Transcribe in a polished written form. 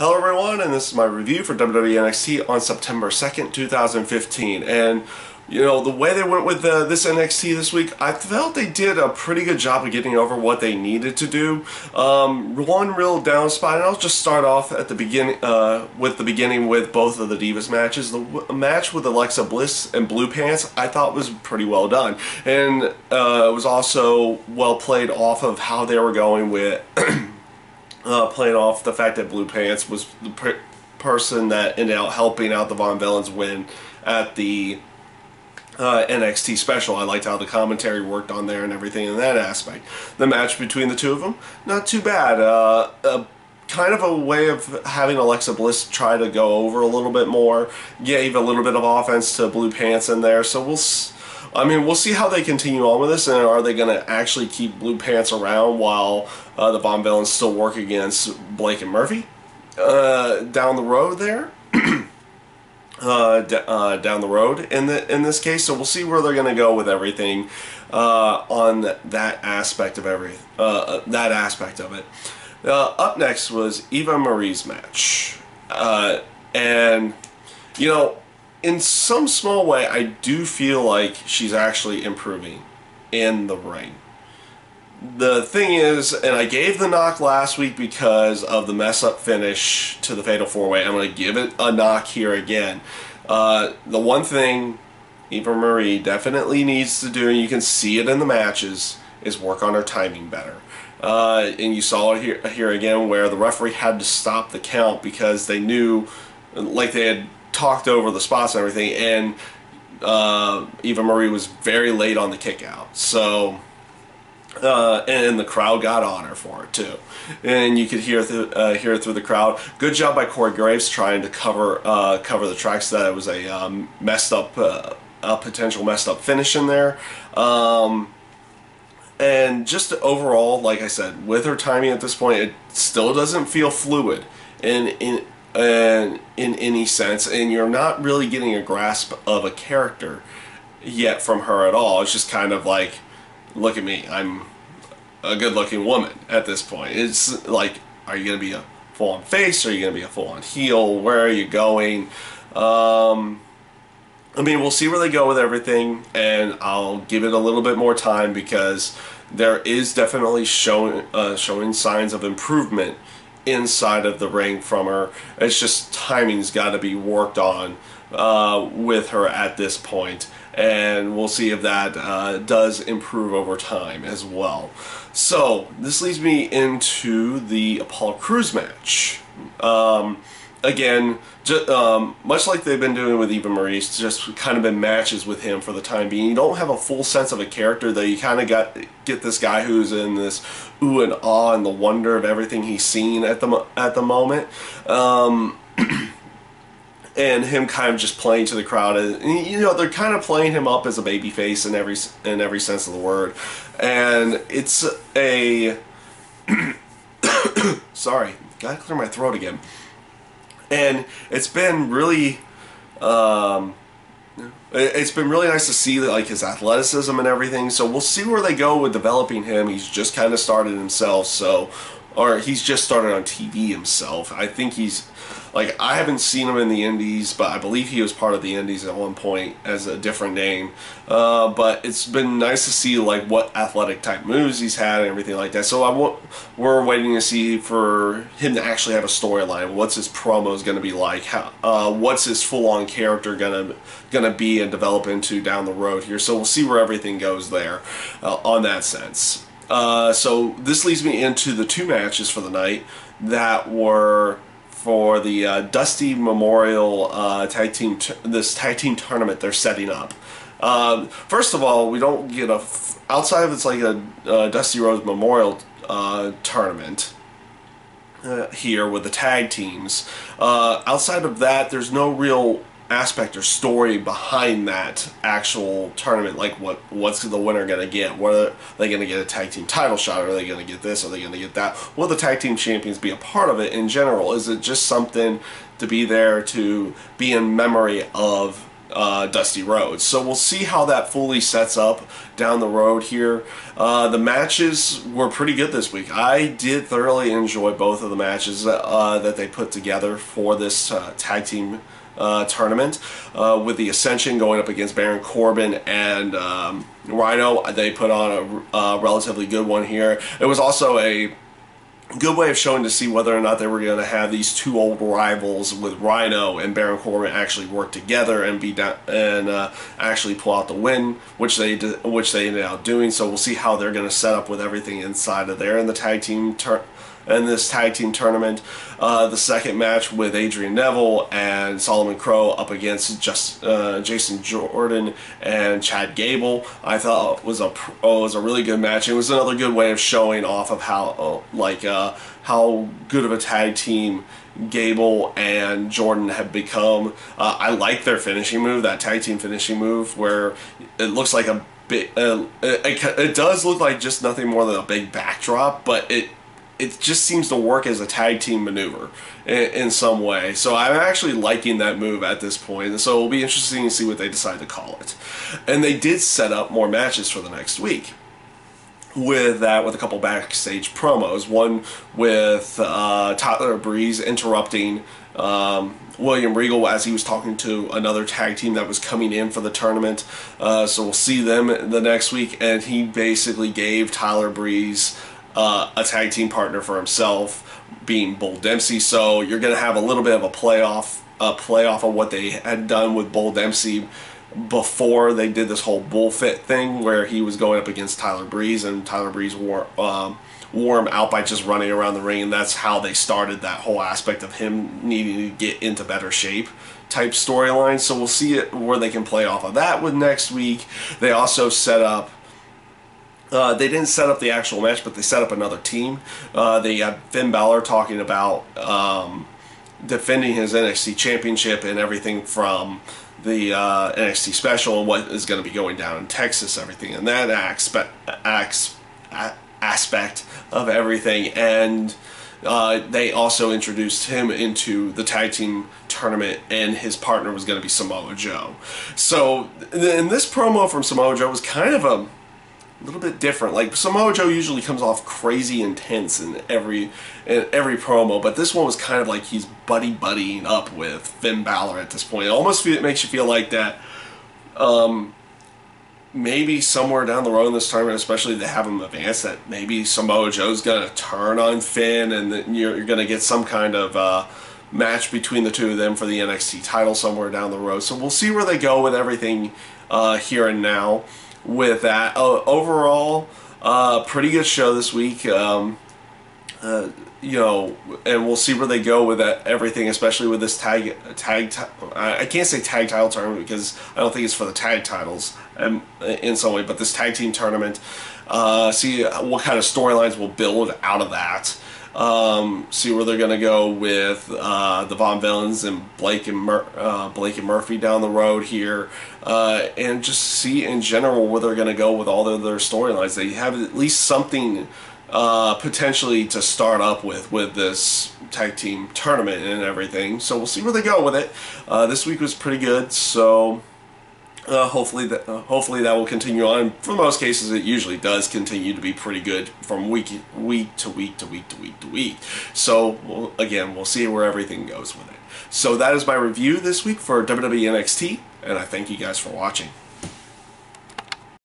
Hello everyone, and this is my review for WWE NXT on September 2nd, 2015. And, you know, the way they went with this NXT this week, I felt they did a pretty good job of getting over what they needed to do. One real down spot, and I'll just start off at the beginning, with both of the Divas matches. The match with Alexa Bliss and Blue Pants, I thought was pretty well done. And it was also well played off of how they were going with... playing off the fact that Blue Pants was the person that ended up helping out the Von Villains win at the NXT special. I liked how the commentary worked on there and everything in that aspect. The match between the two of them, not too bad. Kind of a way of having Alexa Bliss try to go over a little bit more. Gave a little bit of offense to Blue Pants in there, so we'll see how they continue on with this, and are they going to actually keep Blue Pants around while the Von Villains still work against Blake and Murphy down the road there? Down the road in this case, so we'll see where they're going to go with everything on that aspect of it. Up next was Eva Marie's match, and you know, in some small way, I do feel like she's actually improving in the ring. The thing is, and I gave the knock last week because of the mess-up finish to the Fatal 4-Way. I'm going to give it a knock here again. The one thing Eva Marie definitely needs to do, and you can see it in the matches, is work on her timing better. And you saw it here again, where the referee had to stop the count because they knew, like they had talked over the spots and everything, and Eva Marie was very late on the kick out. So, and the crowd got on her for it too, and you could hear it through the crowd. Good job by Corey Graves trying to cover the tracks that it was a potential messed up finish in there. And just overall, like I said, with her timing at this point, it still doesn't feel fluid in any sense, and you're not really getting a grasp of a character yet from her at all. It's just kind of like, look at me, I'm a good-looking woman at this point. It's like, are you going to be a full-on face? Are you going to be a full-on heel? Where are you going? I mean, we'll see where they go with everything, and I'll give it a little bit more time because there is definitely showing signs of improvement inside of the ring from her. It's just timing's got to be worked on with her at this point, and we'll see if that does improve over time as well. So this leads me into the Apollo Crews match. Again, much like they've been doing with Eva Marie, it's just kind of been matches with him for the time being. You don't have a full sense of a character, though. You kind of get this guy who's in this ooh and ah and the wonder of everything he's seen at the moment, and him kind of just playing to the crowd. And, you know, they're kind of playing him up as a babyface in every sense of the word, and it's a sorry, gotta clear my throat again. And it's been really nice to see like his athleticism and everything. So we'll see where they go with developing him. He's just kind of started himself, or he's just started on TV himself. I think he's, like, I haven't seen him in the Indies, but I believe he was part of the Indies at one point as a different name. But it's been nice to see like what athletic type moves he's had and everything like that. So we're waiting to see for him to actually have a storyline. What's his promos going to be like? What's his full-on character gonna be and develop into down the road here? So we'll see where everything goes there on that sense. So this leads me into the two matches for the night that were for the Dusty Memorial tag team tournament they're setting up. First of all, we don't get outside of it's like a Dusty Rhodes Memorial tournament here with the tag teams. Outside of that, there's no real aspect or story behind that actual tournament. Like what's the winner gonna get? What are they gonna get? A tag team title shot? Are they gonna get this? Are they gonna get that? Will the tag team champions be a part of it in general? Is it just something to be there to be in memory of Dusty Rhodes. So we'll see how that fully sets up down the road here. The matches were pretty good this week. I did thoroughly enjoy both of the matches that they put together for this tag team tournament, with the Ascension going up against Baron Corbin and Rhino. They put on a relatively good one here. It was also a good way of showing to see whether or not they were going to have these two old rivals with Rhino and Baron Corbin actually work together and actually pull out the win, which they ended up doing. So we'll see how they're going to set up with everything inside of there in the this tag team tournament. The second match with Adrian Neville and Solomon Crow up against Jason Jordan and Chad Gable, I thought was a really good match. It was another good way of showing off of how how good of a tag team Gable and Jordan have become. I like their finishing move, that tag team finishing move, where it looks like a big. It does look like just nothing more than a big backdrop, but it just seems to work as a tag team maneuver in some way. So I'm actually liking that move at this point. So it'll be interesting to see what they decide to call it. And they did set up more matches for the next week with a couple backstage promos. One with Tyler Breeze interrupting William Regal as he was talking to another tag team that was coming in for the tournament. So we'll see them the next week. And he basically gave Tyler Breeze a tag team partner for himself, being Bull Dempsey. So you're going to have a little bit of a playoff of what they had done with Bull Dempsey before they did this whole Bullfit thing, where he was going up against Tyler Breeze, and Tyler Breeze wore him out by just running around the ring, and that's how they started that whole aspect of him needing to get into better shape type storyline. So we'll see where they can play off of that with next week. They also set up they didn't set up the actual match, but they set up another team. They had Finn Balor talking about defending his NXT championship and everything from the NXT special and what is going to be going down in Texas, everything in that aspect of everything. And they also introduced him into the tag team tournament, and his partner was going to be Samoa Joe. So in this promo from Samoa Joe was kind of a little bit different. Like, Samoa Joe usually comes off crazy intense in every promo, but this one was kind of like he's buddying up with Finn Balor at this point. It almost makes you feel like that maybe somewhere down the road in this tournament, especially they have him advance, that maybe Samoa Joe's going to turn on Finn, and then you're going to get some kind of match between the two of them for the NXT title somewhere down the road. So we'll see where they go with everything here and now. With that, overall, pretty good show this week. You know, and we'll see where they go with everything, especially with this I can't say tag title tournament because I don't think it's for the tag titles in some way, but this tag team tournament. See what kind of storylines will build out of that. See where they're going to go with the Von Villains and Blake and Murphy down the road here, and just see in general where they're going to go with all of their storylines. They have at least something potentially to start up with this tag team tournament and everything. So we'll see where they go with it. This week was pretty good, so hopefully that will continue on. For most cases, it usually does continue to be pretty good from week to week to week to week. So again, we'll see where everything goes with it. So that is my review this week for WWE NXT, and I thank you guys for watching.